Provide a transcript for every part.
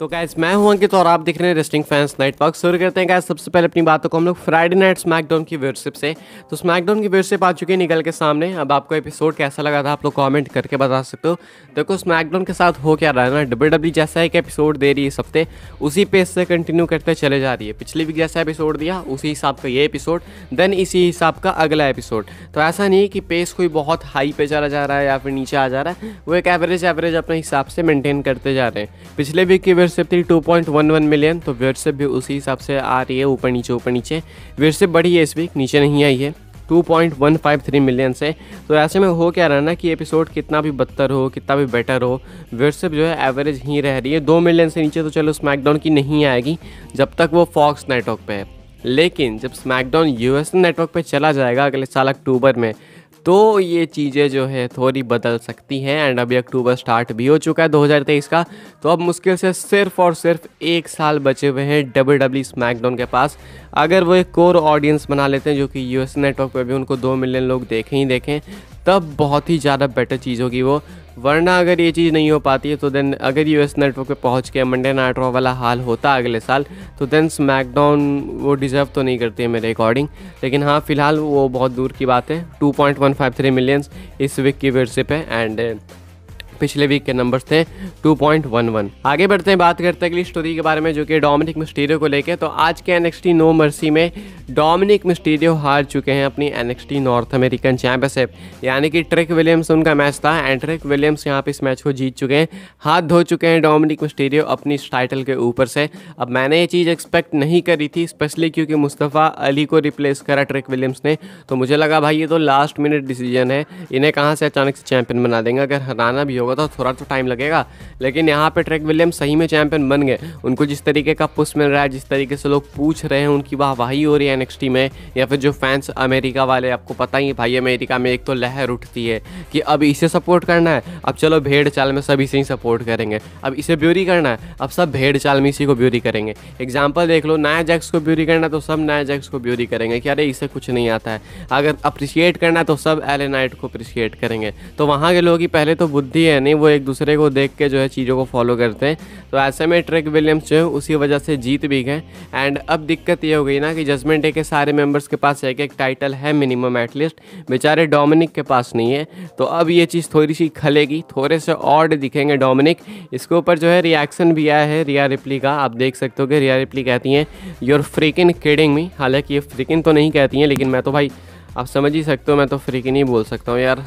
तो गाइस मैं हूं अंकित और आप देख रहे हैं रेस्लिंग फैंस नेटवर्क। शुरू करते हैं गाइस सबसे पहले अपनी बातों को हम लोग फ्राइडे नाइट स्मैकडाउन की व्यूअरशिप से। तो स्मैकडाउन की व्यूअरशिप आ चुकी है निकल के सामने। अब आपको एपिसोड कैसा लगा था आप लोग कमेंट करके बता सकते हो। देखो स्मैकडाउन के साथ हो क्या रहा है ना, डब्ल्यूडब्ल्यूई जैसा एक एपिसोड दे रही है इस हफ्ते, उसी पेस से कंटिन्यू करते चले जा रही है। पिछली वीक जैसा एपिसोड दिया उसी हिसाब का ये एपिसोड, देन इसी हिसाब का अगला एपिसोड। तो ऐसा नहीं है कि पेस कोई बहुत हाई पे चला जा रहा है या फिर नीचे आ जा रहा है, वो एक एवरेज अपने हिसाब से मेंटेन करते जा रहे हैं। पिछले वीक की व्यूअरशिप थी 2.11 मिलियन, तो व्यूअरशिप भी उसी हिसाब से आ रही है, ऊपर नीचे। व्यूअरशिप बढ़ी है इस वीक, नीचे नहीं आई है 2.153 मिलियन से। तो ऐसे में हो क्या रहा है ना कि एपिसोड कितना भी बदतर हो, कितना भी बेटर हो, व्यूअरशिप जो है एवरेज ही रह रही है। 2 मिलियन से नीचे तो चलो स्मैकडाउन की नहीं आएगी जब तक वो फॉक्स नेटवर्क पे है, लेकिन जब स्मैकडाउन यूएस नेटवर्क पे चला जाएगा अगले साल अक्टूबर में, तो ये चीज़ें जो है थोड़ी बदल सकती हैं। एंड अभी अक्टूबर स्टार्ट भी हो चुका है 2023 का, तो अब मुश्किल से सिर्फ और सिर्फ 1 साल बचे हुए हैं डब्ल्यूडब्ल्यूई स्मैकडाउन के पास। अगर वो एक कोर ऑडियंस बना लेते हैं जो कि यूएस नेटवर्क पे भी उनको 2 मिलियन लोग देखें, तब बहुत ही ज़्यादा बेटर चीज़ होगी वो। वरना अगर ये चीज़ नहीं हो पाती है तो देन अगर यूएस नेटवर्क पे पहुंच के मंडे नाइट रॉ वाला हाल होता अगले साल, तो देन स्मैकडाउन वो डिज़र्व तो नहीं करती है मेरे अकॉर्डिंग। लेकिन हाँ फिलहाल वो बहुत दूर की बात है। 2.153 मिलियंस इस वीक की व्यूअरशिप है एंड पिछले वीक के नंबर्स थे 2.11। आगे बढ़ते हैं, बात करते हैं अगली स्टोरी के बारे में जो कि डोमिनिक मिस्टीरियो को लेके। तो आज के NXT नो मर्सी में डोमिनिक मिस्टीरियो हार चुके हैं अपनी NXT नॉर्थ अमेरिकन चैंपियनशिप, यानी कि ट्रिक विलियम्स उनका मैच था एंड ट्रिक विलियम्स यहाँ पे इस मैच को जीत चुके हैं, हाथ धो चुके हैं डोमिनिक मिस्टीरियो अपनी इस टाइटल के ऊपर से। अब मैंने ये चीज़ एक्सपेक्ट नहीं करी थी, स्पेशली क्योंकि मुस्तफ़ा अली को रिप्लेस करा ट्रिक विलियम्स ने, तो मुझे लगा भाई ये तो लास्ट मिनट डिसीजन है, इन्हें कहाँ से अचानक से चैंपियन बना देंगे। अगर हराना भी होगा तो थोड़ा तो टाइम लगेगा, लेकिन यहाँ पे ट्रिक विलियम्स सही में चैंपियन बन गए। उनको जिस तरीके का पुश मिल रहा है, जिस तरीके से लोग पूछ रहे हैं, उनकी वाहवाही हो रही है NXT में, या फिर जो फैंस अमेरिका वाले, आपको पता ही है भाई अमेरिका में एक तो लहर उठती है कि अब इसे सपोर्ट करना है, अब चलो भेड़ चाल में सब इसे ही सपोर्ट करेंगे, अब इसे ब्यूरी करना है, अब सब भेड़ चाल में इसी को ब्यूरी करेंगे। एग्जाम्पल देख लो, नाया जैक्स को ब्यूरी करना तो सब नाया जैक्स को ब्यूरी करेंगे कि अरे इसे कुछ नहीं आता है। अगर अप्रिशिएट करना है तो सब एले नाइट को अप्रिशिएट करेंगे। तो वहाँ के लोगों की पहले तो बुद्धि है नहीं, वो एक दूसरे को देख के जो है चीज़ों को फॉलो करते हैं। तो ऐसे में ट्रिक विलियम्स जो है उसी वजह से जीत भी गए। एंड अब दिक्कत ये हो गई ना कि जजमेंट डे के सारे मेंबर्स के पास एक टाइटल है मिनिमम एटलीस्ट, बेचारे डोमिनिक के पास नहीं है। तो अब ये चीज़ थोड़ी सी खलेगी, थोड़े से ऑड दिखेंगे डोमिनिक। इसके ऊपर जो है रिएक्शन भी आया है रिया रिप्ली का, आप देख सकते हो कि रिया रिप्ली कहती हैं यूर फ्रीकिन किडिंग मी। हालांकि ये फ्रीकिन तो नहीं कहती हैं, लेकिन मैं तो भाई आप समझ ही सकते हो, मैं तो फ्रीकिन ही बोल सकता हूँ यार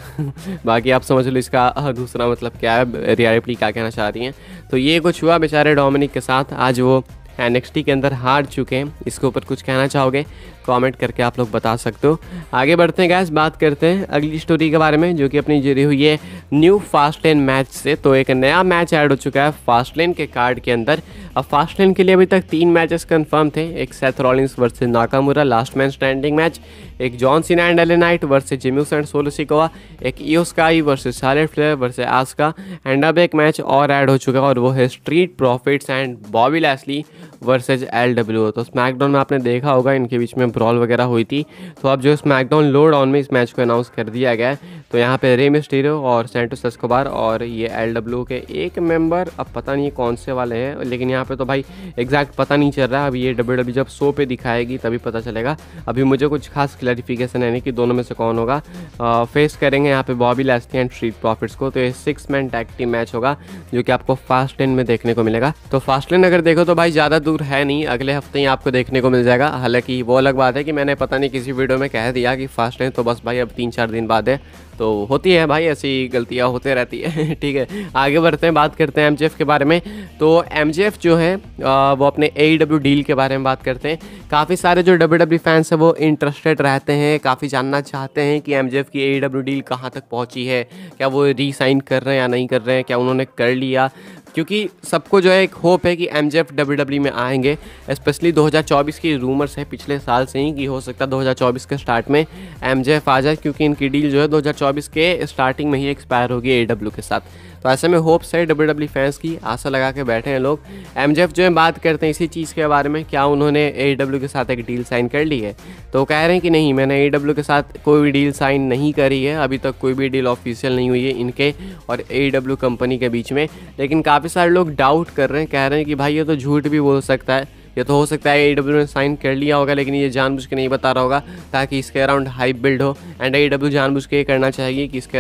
बाकी आप समझ लो इसका दूसरा मतलब क्या है, रिया रिप्ली क्या कहना चाह रही हैं। तो ये कुछ हुआ बेचारे डोमिनिक के साथ, आज वो NXT के अंदर हार चुके हैं। इसके ऊपर कुछ कहना चाहोगे कमेंट करके आप लोग बता सकते हो। आगे बढ़ते हैं गाइस, बात करते हैं अगली स्टोरी के बारे में जो कि अपनी जुड़ी हुई है न्यू फास्ट लेन मैच से। तो एक नया मैच ऐड हो चुका है फास्ट लेन के कार्ड के अंदर। अब फास्ट लेन के लिए अभी तक 3 मैचेस कंफर्म थे, एक Seth Rollins versus Nakamura last man standing match, एक John Cena and LA Knight versus Jimmy Uso and Solo Sikoa, एक Iyo Sky versus Charlotte Flair versus Asuka, and अब एक मैच और ऐड हो चुका है और वो है Street Profits and Bobby Lashley versus LWO। तो स्मैकडाउन में आपने देखा होगा इनके बीच में ब्रॉल वगैरह हुई थी, तो अब जो स्मैकडाउन लोड ऑन में इस मैच को अनाउंस कर दिया गया है। तो यहाँ पे रे मिस्टीरियो और सैंटोस एस्कोबार और ये LWO के एक मेंबर, अब पता नहीं कौन से वाले हैं, लेकिन यहाँ पे तो भाई एग्जैक्ट पता नहीं चल रहा है। अभी ये WWE जब शो पे दिखाएगी तभी पता चलेगा। अभी मुझे कुछ खास क्लैरिफिकेशन है नहीं कि दोनों में से कौन होगा। फेस करेंगे यहाँ पे बॉबी लैस्ली एंड स्ट्रीट प्रॉफिट्स को। तो ये 6 मैन टैग टीम मैच होगा जो कि आपको फास्ट लेन में देखने को मिलेगा। तो फास्ट लेन अगर देखो तो भाई ज़्यादा दूर है नहीं, अगले हफ्ते ही आपको देखने को मिल जाएगा। हालांकि वो अलग बात है कि मैंने पता नहीं किसी वीडियो में कह दिया कि फास्ट लेन तो बस भाई अब 3-4 दिन बाद है, तो होती है भाई ऐसी गलतियाँ होते रहती है ठीक है। आगे बढ़ते हैं, बात करते हैं MJF के बारे में। तो MJF जो है वो अपने AEW डील के बारे में बात करते हैं। काफ़ी सारे जो WWE फैंस हैं वो इंटरेस्टेड रहते हैं, काफ़ी जानना चाहते हैं कि MJF की AEW डील कहाँ तक पहुँची है, क्या वो रीसाइन कर रहे हैं या नहीं कर रहे हैं, क्या उन्होंने कर लिया, क्योंकि सबको जो है एक होप है कि MJF WWE में आएंगे। स्पेशली 2024 की रूमर्स है पिछले साल से ही कि हो सकता है 2024 के स्टार्ट में MJF आ जाए, क्योंकि इनकी डील जो है 2024 के स्टार्टिंग में ही एक्सपायर होगी AEW के साथ। तो ऐसे में होप्स है WWE फैंस की, आशा लगा के बैठे हैं लोग। MJF जो है बात करते हैं इसी चीज़ के बारे में, क्या उन्होंने AEW के साथ एक डील साइन कर ली है। तो कह रहे हैं कि नहीं, मैंने AEW के साथ कोई भी डील साइन नहीं करी है, अभी तक कोई भी डील ऑफिशियल नहीं हुई है इनके और AEW कंपनी के बीच में। लेकिन काफ़ी सारे लोग डाउट कर रहे हैं, कह रहे हैं कि भाई ये तो झूठ भी बोल सकता है, ये तो हो सकता है AEW ने साइन कर लिया होगा लेकिन ये जानबूझ के नहीं बता रहा होगा ताकि इसके अराउंड हाइप बिल्ड हो। एंड AEW जानबूझ के ये करना चाहिए कि इसके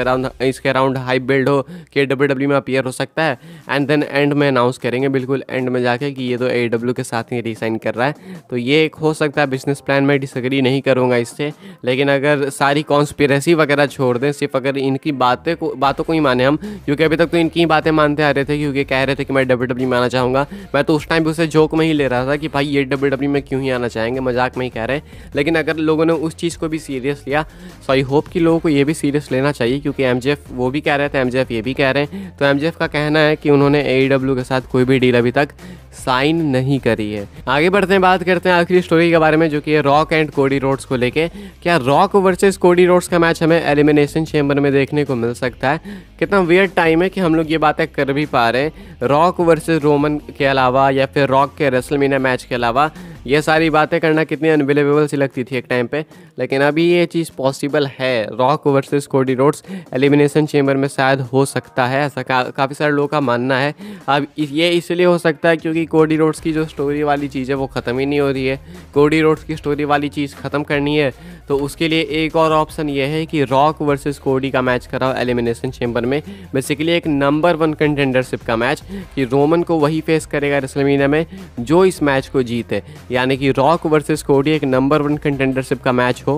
अराउंड हाइप बिल्ड हो कि WWE में अपीयर हो सकता है, एंड देन एंड में अनाउंस करेंगे बिल्कुल एंड में जाके कि ये तो AEW के साथ ही रिसाइन कर रहा है। तो ये एक हो सकता है बिजनेस प्लान, में डिसएग्री नहीं करूँगा इससे। लेकिन अगर सारी कॉन्स्पिरेसी वगैरह छोड़ दें, सिर्फ अगर इनकी बातों को ही माने हम, क्योंकि अभी तक तो इनकी ही बातें मानते आ रहे थे, क्योंकि कह रहे थे कि मैं WWE में आना चाहूँगा। मैं तो उस टाइम भी उसे जोक में ही ले रहा था कि भाई ये WWE में क्यों ही आना चाहेंगे, मजाक में ही कह रहे हैं। लेकिन अगर लोगों ने उस चीज़ को भी सीरियस लिया, सो आई होप कि लोगों को ये भी सीरियस लेना चाहिए, क्योंकि MJF वो भी कह रहे थे, MJF ये भी कह रहे हैं। तो MJF का कहना है कि उन्होंने AEW के साथ कोई भी डील अभी तक साइन नहीं करी है। आगे बढ़ते हैं, बात करते हैं आखिरी स्टोरी के बारे में, जो कि है रॉक एंड कोडी रोड्स को लेके। क्या रॉक वर्सेस कोडी रोड्स का मैच हमें एलिमिनेशन चेंबर में देखने को मिल सकता है? कितना वियर्ड टाइम है कि हम लोग ये बातें कर भी पा रहे हैं। रॉक वर्सेस रोमन के अलावा या फिर रॉक के रेसलमेनिया मैच के अलावा ये सारी बातें करना कितनी अनबिलीवेबल सी लगती थी एक टाइम पे, लेकिन अभी ये चीज़ पॉसिबल है। Rock versus Cody Rhodes elimination chamber में शायद हो सकता है, ऐसा काफ़ी सारे लोगों का मानना है। अब ये इसलिए हो सकता है क्योंकि कोडी रोड्स की जो स्टोरी वाली चीज़ है वो ख़त्म ही नहीं हो रही है। कोडी रोड्स की स्टोरी वाली चीज़ ख़त्म करनी है तो उसके लिए एक और ऑप्शन ये है कि रॉक वर्सेस कोडी का मैच कराओ एलिमिनेशन चेंबर में। बेसिकली एक नंबर 1 कंटेंडरशिप का मैच, कि रोमन को वही फेस करेगा रेसलमेनिया में जो इस मैच को जीते, यानी कि रॉक वर्सेस कोडी एक नंबर 1 कंटेंडरशिप का मैच हो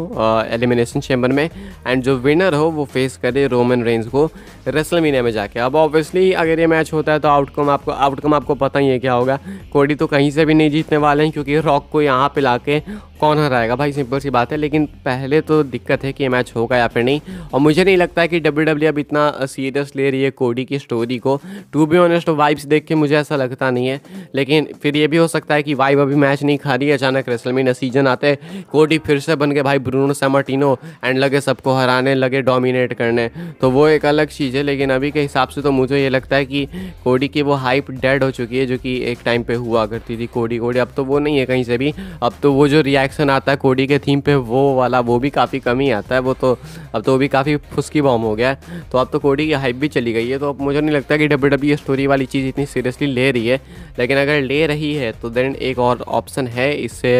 एलिमिनेशन चेंबर में, एंड जो विनर हो वो फेस करे रोमन रेंज को रेसलमेनिया में जाके। अब ऑब्वियसली अगर ये मैच होता है तो आउटकम आपको पता ही है क्या होगा। कोडी तो कहीं से भी नहीं जीतने वाले हैं, क्योंकि रॉक को यहाँ पे लाके कौन हराएगा भाई, सिंपल सी बात है। लेकिन पहले तो दिक्कत है कि ये मैच होगा या फिर नहीं, और मुझे नहीं लगता है कि WWE अब इतना सीरियस ले रही है कोडी की स्टोरी को। टू बी ऑनेस्ट वाइब्स देख के मुझे ऐसा लगता नहीं है, लेकिन फिर ये भी हो सकता है कि वाइब अभी मैच नहीं खा रही है, अचानक रेसलमेनिया सीजन आते कोडी फिर से बन के भाई ब्रूनो सैमर्टिनो एंड लगे सबको हराने, लगे डोमिनेट करने, तो वो एक अलग चीज़ है। लेकिन अभी के हिसाब से तो मुझे ये लगता है कि कोडी की वो हाइप डेड हो चुकी है, जो कि एक टाइम पे हुआ करती थी कोडी। अब तो वो नहीं है कहीं से भी। अब तो वो जो रिएक्शन आता है कोडी के थीम पे वो वाला, वो भी काफ़ी कम ही आता है। वो तो अब तो वो भी काफ़ी फुसकी बॉम्ब हो गया है। तो अब तो कोडी की हाइप भी चली गई है। तो अब मुझे नहीं लगता कि WWE स्टोरी वाली चीज़ इतनी सीरियसली ले रही है। लेकिन अगर ले रही है तो देन एक और ऑप्शन है इससे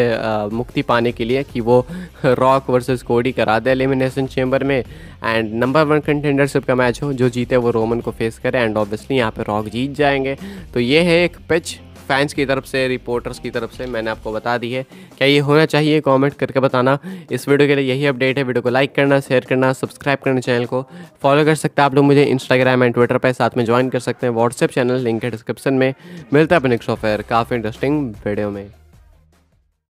मुक्ति पाने के लिए, कि वो रॉक वर्सेस कोडी करा दे एलिमिनेशन चेंबर में, एंड नंबर 1 कंटेंडरशिप का मैच हो, जो जीते वो रोमन को फेस करे, एंड ऑब्वियसली यहाँ पे रॉक जीत जाएंगे। तो ये है एक पिच फैंस की तरफ से, रिपोर्टर्स की तरफ से मैंने आपको बता दी है। क्या ये होना चाहिए? कमेंट करके बताना। इस वीडियो के लिए यही अपडेट है। वीडियो को लाइक करना, शेयर करना, सब्सक्राइब करना, चैनल को फॉलो कर सकते हैं आप लोग मुझे इंस्टाग्राम एंड ट्विटर पर, साथ में ज्वाइन कर सकते हैं व्हाट्सएप चैनल, लिंक है डिस्क्रिप्शन में। मिलता है अपने नेक्स्ट ऑफर काफ़ी इंटरेस्टिंग वीडियो में।